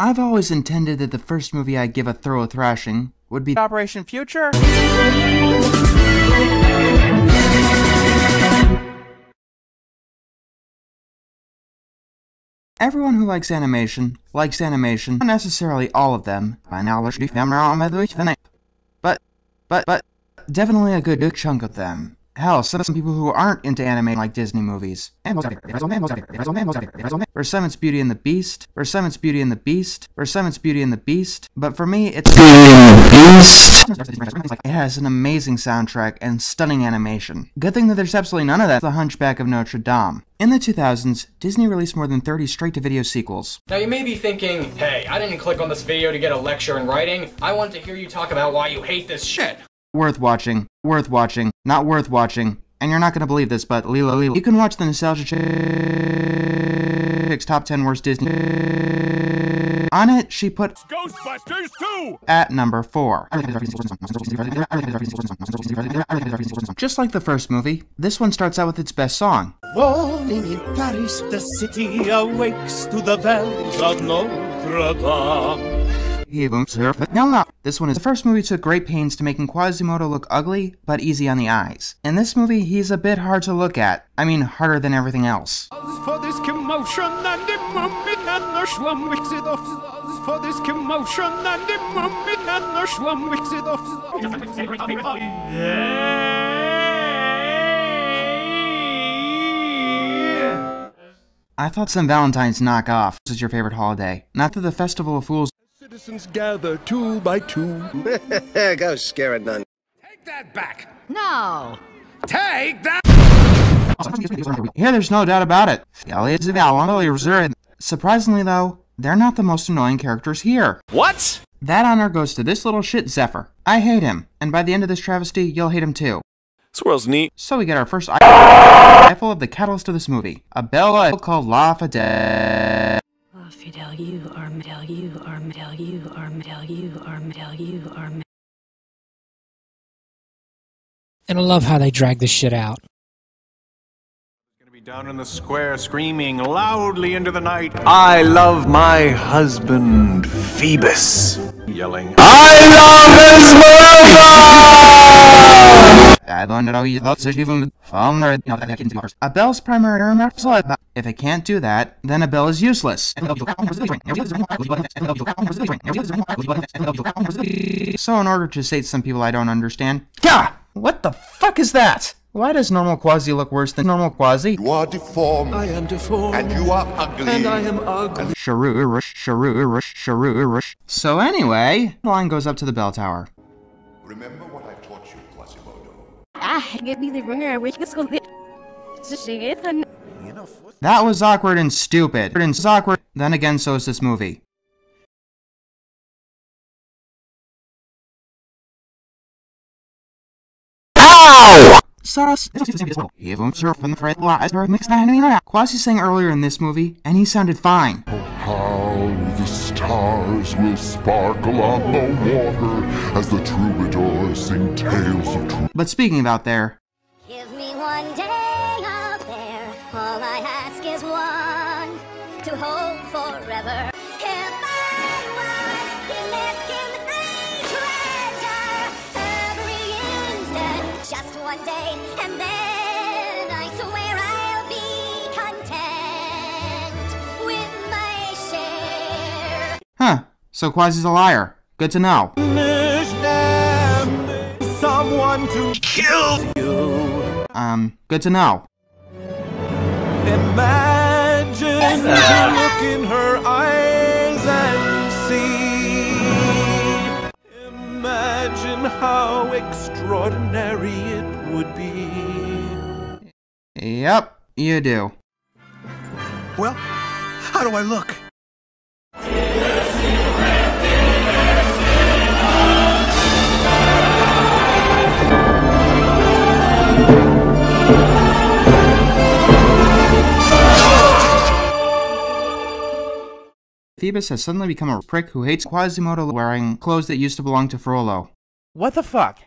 I've always intended that the first movie I'd give a thorough thrashing would be Operation Future. Everyone who likes animation, not necessarily all of them, but definitely a good chunk of them. Hell, some people who aren't into anime like Disney movies. Or some it's Beauty and the Beast, but for me it's Beauty and the Beast. It has an amazing soundtrack and stunning animation. Good thing that there's absolutely none of that. The Hunchback of Notre Dame. In the 2000s, Disney released more than 30 straight-to-video sequels. Now you may be thinking, hey, I didn't click on this video to get a lecture in writing. I want to hear you talk about why you hate this shit. Worth watching, not worth watching. And you're not gonna believe this, but Lilo. You can watch the Nostalgia Chick's Top 10 Worst Disney. On it, she put Ghostbusters 2 at number 4. Just like the first movie, this one starts out with its best song. Morning in Paris, the city awakes to the bells of Notre Dame. No. This one is the first movie took great pains to making Quasimodo look ugly, but easy on the eyes. In this movie, he's a bit hard to look at. I mean, harder than everything else. For this commotion and the movement and the schwam mix it off. For this commotion and the movement and the schwam mix it off. I thought St. Valentine's knockoff was your favorite holiday. Not that the Festival of Fools. Citizens gather 2 by 2. Go scare a nun. Take that back. No. Take that. Here, there's no doubt about it. Surprisingly, though, they're not the most annoying characters here. What? That honor goes to this little shit Zephyr. I hate him, and by the end of this travesty, you'll hate him too. This world's neat. So we get our first eyeful of the catalyst of this movie. A bell called La Fidel. Fidel, you are Medel, you are Medel, you are Medel, you are Medel, you are Medel. And I love how they drag this shit out. Gonna be down in the square screaming loudly into the night, I love my husband, Phoebus. Yelling, I love his mother! Abel's primary if it can't do that, then Abel is useless. So in order to state some people I don't understand, Gah! What the fuck is that? Why does normal Quasi look worse than normal Quasi? You are deformed. I am deformed. And you are ugly. And I am ugly. So anyway, the line goes up to the bell tower. Remember what I taught you, Quasimodo. Give me the ringer, which is going to sing it. That was awkward and stupid. Then again, so is this movie. Ow! Quasi sang earlier in this movie, and he sounded fine. Oh, how the stars will sparkle on the water as the troubadours sing tales of truth. But speaking of out there, give me one day out there. All I ask is one to hold forever. If I was in this treasure every instant, just one day, and then I swear I'll be content with my share. huh, so Quasi's a liar. Good to know. Someone to kill you. Good to know. Imagine to look in her eyes and see. Imagine how extraordinary it would be. Yep, you do. Well, how do I look? Phoebus has suddenly become a prick who hates Quasimodo wearing clothes that used to belong to Frollo. What the fuck?